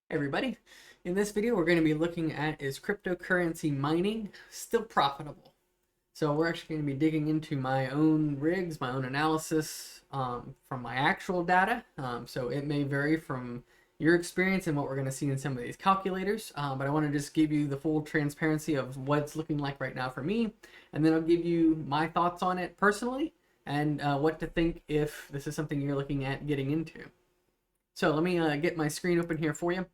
Hey everybody, in this video we're going to be looking at is cryptocurrency mining still profitable? So we're actually going to be digging into my own rigs, my own analysis from my actual data. So it may vary from your experience and what we're going to see in some of these calculators, but I want to just give you the full transparency of what it's looking like right now for me, and then I'll give you my thoughts on it personally and what to think if this is something you're looking at getting into. So let me get my screen open here for you.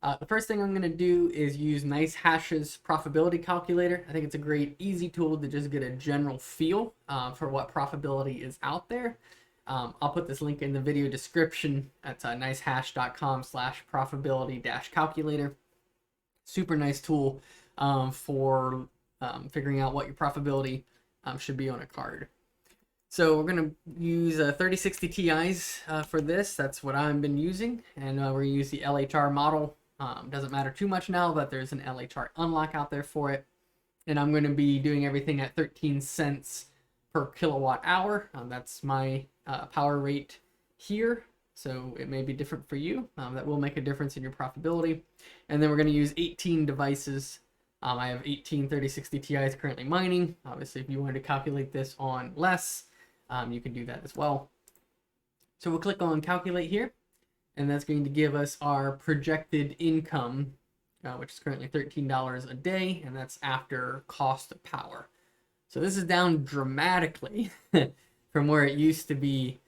The first thing I'm going to do is use NiceHash's Profitability Calculator. I think it's a great, easy tool to just get a general feel for what profitability is out there. I'll put this link in the video description. That's nicehash.com/profitability-calculator. Super nice tool for figuring out what your profitability should be on a card. So we're going to use 3060 Ti's for this. That's what I've been using. And we're going to use the LHR model. Doesn't matter too much now, but there's an LHR unlock out there for it. And I'm going to be doing everything at 13 cents per kilowatt hour. That's my power rate here. So it may be different for you. That will make a difference in your profitability. And then we're going to use 18 devices. I have 18 3060 Ti's currently mining. Obviously, if you wanted to calculate this on less, you can do that as well. So we'll click on calculate here, and that's going to give us our projected income, which is currently $13 a day, and that's after cost of power. So this is down dramatically from where it used to be,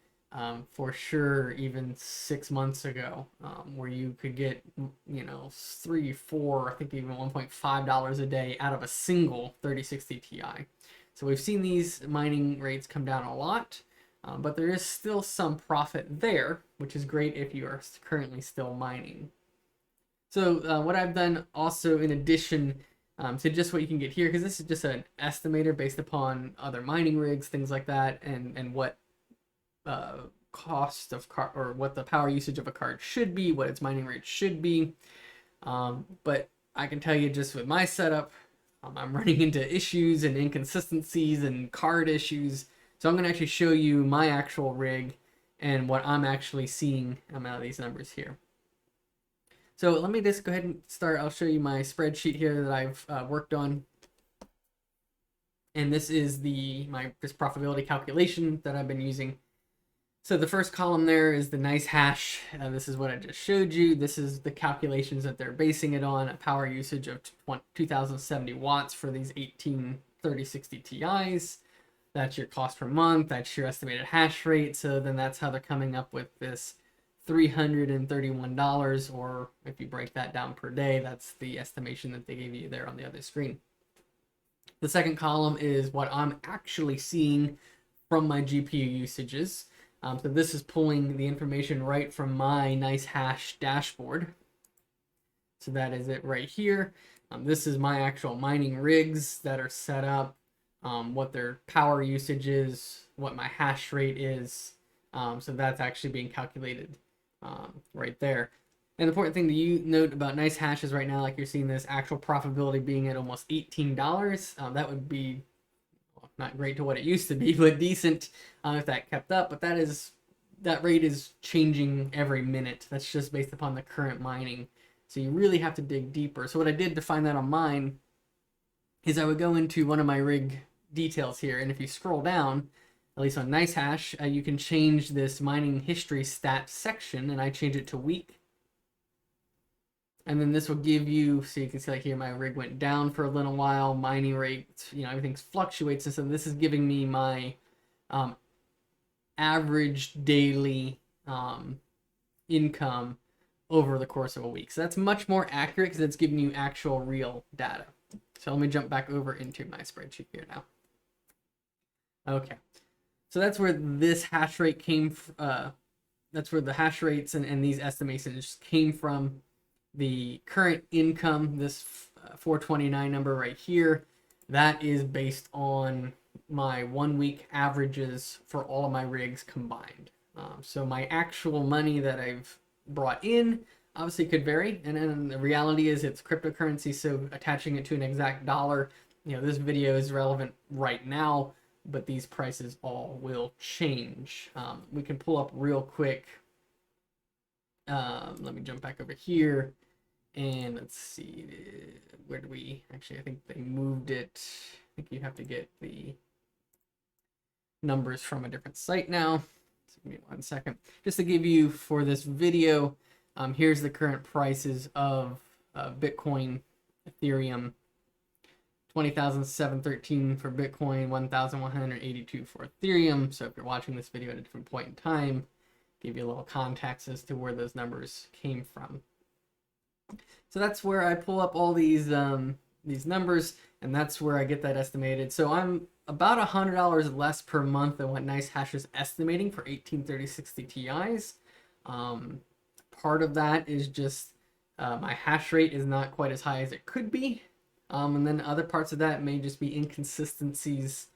for sure, even 6 months ago, where you could get, $3, $4, I think even $1.5 a day out of a single 3060 Ti. So we've seen these mining rates come down a lot, but there is still some profit there, which is great if you are currently still mining. So what I've done also, in addition to just what you can get here, because this is just an estimator based upon other mining rigs, things like that, and what cost of card, or what the power usage of a card should be, what its mining rate should be. But I can tell you, just with my setup, I'm running into issues and inconsistencies and card issues. So I'm going to actually show you my actual rig and what I'm actually seeing out of these numbers here. So let me just go ahead and start. I'll show you my spreadsheet here that I've worked on. And this is this profitability calculation that I've been using. So the first column there is the NiceHash. This is what I just showed you. This is the calculations that they're basing it on, a power usage of 2070 watts for these 18 3060 Ti's. That's your cost per month. That's your estimated hash rate. So then that's how they're coming up with this $331, or if you break that down per day, that's the estimation that they gave you there on the other screen. The second column is what I'm actually seeing from my GPU usages. So this is pulling the information right from my NiceHash dashboard. So that is it right here. This is my actual mining rigs that are set up, what their power usage is, what my hash rate is. So that's actually being calculated right there. And the important thing to note about NiceHash is right now, like you're seeing this actual profitability being at almost $18. That would be not great to what it used to be, but decent if that kept up. But that rate is changing every minute. That's just based upon the current mining. So you really have to dig deeper. So what I did to find that on mine is I would go into one of my rig details here, and if you scroll down, at least on NiceHash, you can change this mining history stat section, and I change it to week. And then this will give you, so you can see like here, my rig went down for a little while, mining rate, everything fluctuates. And so this is giving me my average daily income over the course of a week. So that's much more accurate because it's giving you actual real data. So let me jump back over into my spreadsheet here now. Okay. So that's where this hash rate came that's where the hash rates and these estimations came from. The current income, this 429 number right here, that is based on my 1 week averages for all of my rigs combined. So my actual money that I've brought in obviously could vary, and then the reality is it's cryptocurrency, so attaching it to an exact dollar, this video is relevant right now, but these prices all will change. We can pull up real quick Let me jump back over here and let's see, where do we actually, I think they moved it. I think you have to get the numbers from a different site now. So give me 1 second. Just to give you for this video, here's the current prices of Bitcoin, Ethereum. 20,713 for Bitcoin, 1,182 for Ethereum. So if you're watching this video at a different point in time, give you a little context as to where those numbers came from. So that's where I pull up all these numbers, and that's where I get that estimated. So I'm about $100 less per month than what NiceHash is estimating for 183060 Ti's. Part of that is just my hash rate is not quite as high as it could be. And then other parts of that may just be inconsistencies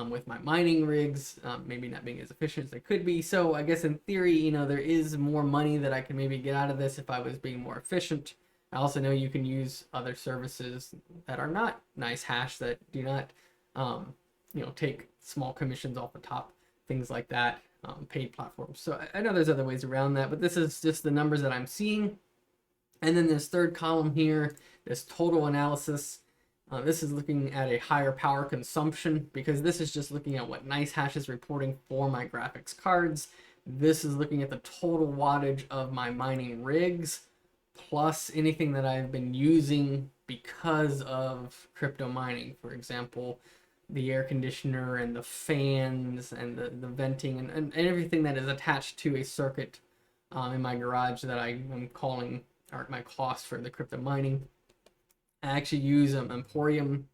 with my mining rigs, maybe not being as efficient as they could be. So I guess in theory, you know, there is more money that I can maybe get out of this if I was being more efficient. I also know you can use other services that are not NiceHash, that do not, you know, take small commissions off the top, things like that, paid platforms. So I know there's other ways around that, but this is just the numbers that I'm seeing. And then this third column here, this total analysis, this is looking at a higher power consumption, because this is just looking at what NiceHash is reporting for my graphics cards. This is looking at the total wattage of my mining rigs, plus anything that I've been using because of crypto mining. For example, the air conditioner and the fans and the venting and everything that is attached to a circuit in my garage that I am calling my cost for the crypto mining. I actually use Emporium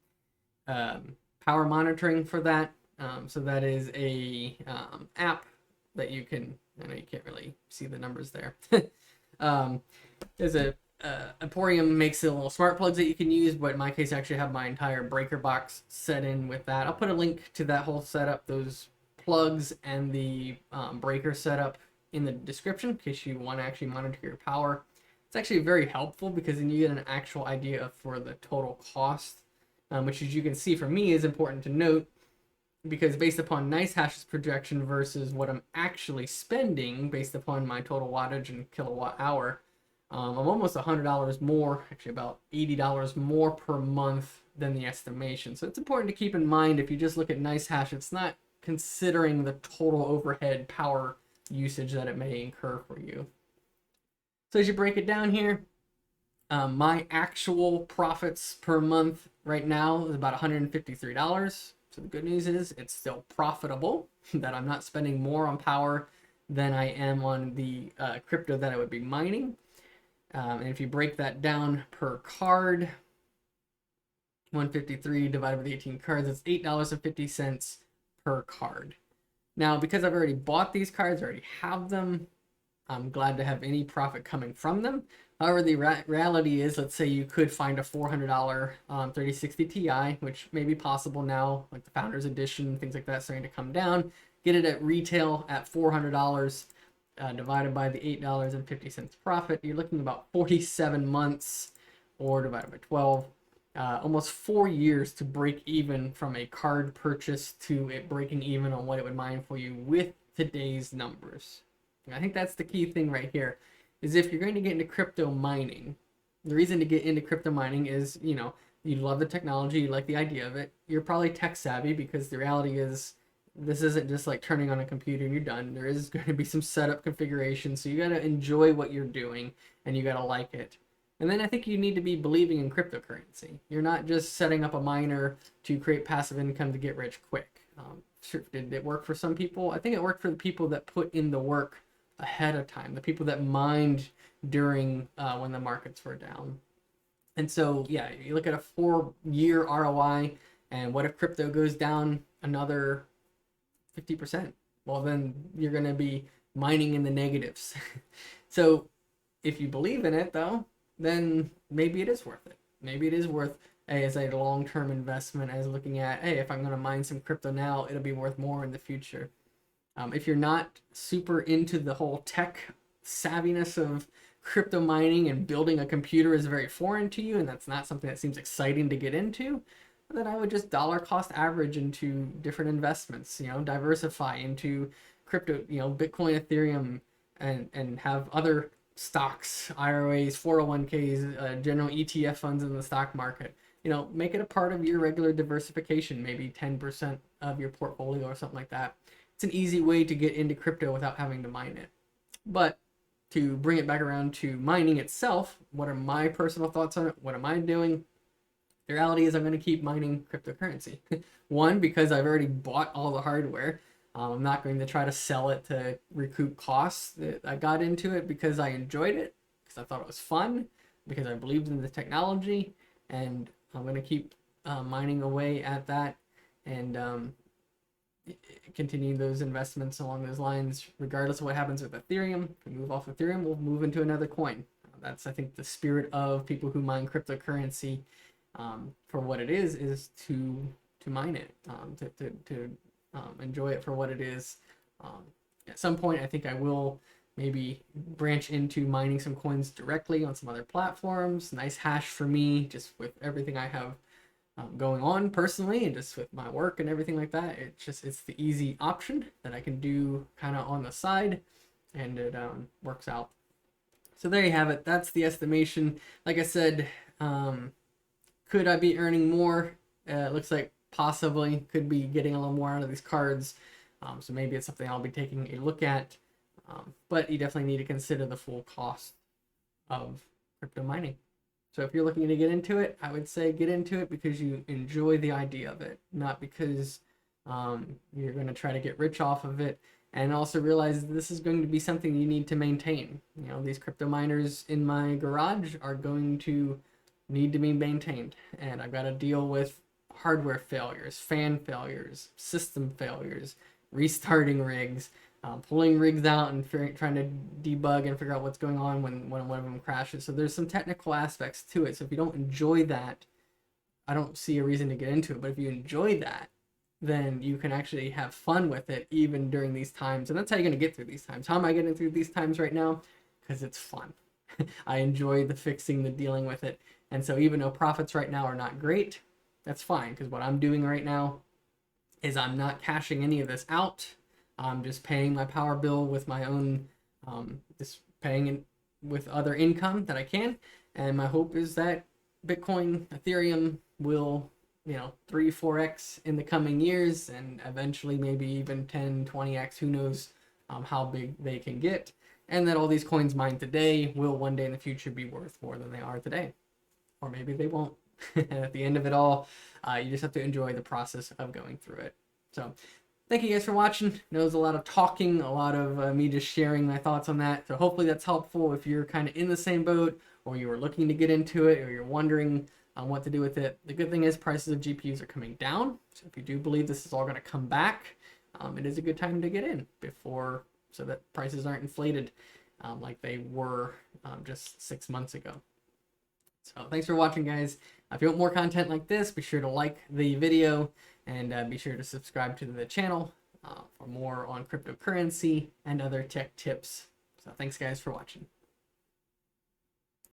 power monitoring for that. So that is a app that you can, I know you can't really see the numbers there. There's a Emporium makes a little smart plugs that you can use, but in my case I actually have my entire breaker box set in with that. I'll put a link to that whole setup, those plugs and the breaker setup, in the description in case you want to actually monitor your power. It's actually very helpful because then you get an actual idea for the total cost, which, as you can see, for me is important to note, because based upon NiceHash's projection versus what I'm actually spending based upon my total wattage and kilowatt hour, I'm almost $100 more, actually about $80 more per month than the estimation. So it's important to keep in mind, if you just look at NiceHash, it's not considering the total overhead power usage that it may incur for you. So as you break it down here, my actual profits per month right now is about $153. So the good news is it's still profitable, that I'm not spending more on power than I am on the crypto that I would be mining. And if you break that down per card, 153 divided by 18 cards, it's $8.50 per card. Now, because I've already bought these cards, I already have them, I'm glad to have any profit coming from them. However, the reality is, let's say you could find a $400 3060 Ti, which may be possible now, like the Founders Edition, things like that starting to come down. Get it at retail at $400, divided by the $8.50 profit. You're looking about 47 months, or divided by 12. Almost 4 years to break even from a card purchase to it breaking even on what it would mine for you with today's numbers. I think that's the key thing right here, is if you're going to get into crypto mining, the reason to get into crypto mining is, you know, you love the technology, you like the idea of it, you're probably tech savvy, because the reality is this isn't just like turning on a computer and you're done. There is going to be some setup configuration, so you got to enjoy what you're doing and you got to like it. And then I think you need to be believing in cryptocurrency. You're not just setting up a miner to create passive income to get rich quick. Did it work for some people? I think it worked for the people that put in the work ahead of time, the people that mined during when the markets were down. And so, yeah, you look at a 4-year ROI, and what if crypto goes down another 50%? Well, then you're going to be mining in the negatives. So if you believe in it, though, then maybe it is worth it. Maybe it is worth, as a long-term investment, as looking at, hey, if I'm going to mine some crypto now, it'll be worth more in the future. If you're not super into the whole tech savviness of crypto mining, and building a computer is very foreign to you, and that's not something that seems exciting to get into, then I would just dollar cost average into different investments, you know, diversify into crypto, you know, Bitcoin, Ethereum, and have other stocks, IRAs, 401ks, general ETF funds in the stock market. You know, make it a part of your regular diversification, maybe 10% of your portfolio or something like that. It's an easy way to get into crypto without having to mine it. But to bring it back around to mining itself, what are my personal thoughts on it? What am I doing? The reality is I'm going to keep mining cryptocurrency. One, because I've already bought all the hardware. I'm not going to try to sell it to recoup costs. I got into it because I enjoyed it, because I thought it was fun, because I believed in the technology, and I'm going to keep mining away at that and continuing those investments along those lines, regardless of what happens with Ethereum. If we move off Ethereum, we'll move into another coin. That's, I think, the spirit of people who mine cryptocurrency for what it is to mine it, to enjoy it for what it is. At some point, I think I will maybe branch into mining some coins directly on some other platforms. Nice hash for me, just with everything I have going on personally, and just with my work and everything like that. It's the easy option that I can do kind of on the side, and it works out. So there you have it. That's the estimation. Like I said, could I be earning more? It looks like possibly could be getting a little more out of these cards. So maybe it's something I'll be taking a look at. But you definitely need to consider the full cost of crypto mining. So if you're looking to get into it, I would say get into it because you enjoy the idea of it, not because you're going to try to get rich off of it. And also realize this is going to be something you need to maintain. You know, these crypto miners in my garage are going to need to be maintained. And I've got to deal with hardware failures, fan failures, system failures, restarting rigs, pulling rigs out and trying to debug and figure out what's going on when one of them crashes. So there's some technical aspects to it. So if you don't enjoy that, I don't see a reason to get into it. But if you enjoy that, then you can actually have fun with it even during these times. And that's how you're going to get through these times. How am I getting through these times right now? Because it's fun. I enjoy the fixing, the dealing with it. And so even though profits right now are not great, that's fine. Because what I'm doing right now is I'm not cashing any of this out. I'm just paying my power bill with my own, just paying it with other income that I can. And my hope is that Bitcoin, Ethereum will, 3, 4x in the coming years, and eventually maybe even 10, 20x, who knows how big they can get. And that all these coins mined today will one day in the future be worth more than they are today. Or maybe they won't. And at the end of it all, you just have to enjoy the process of going through it. So thank you guys for watching. I know there's a lot of talking, a lot of me just sharing my thoughts on that. So hopefully that's helpful if you're kind of in the same boat, or you were looking to get into it, or you're wondering what to do with it. The good thing is prices of GPUs are coming down. So if you do believe this is all going to come back, it is a good time to get in before, so that prices aren't inflated like they were just 6 months ago. So thanks for watching, guys. If you want more content like this, be sure to like the video and be sure to subscribe to the channel for more on cryptocurrency and other tech tips. So thanks, guys, for watching.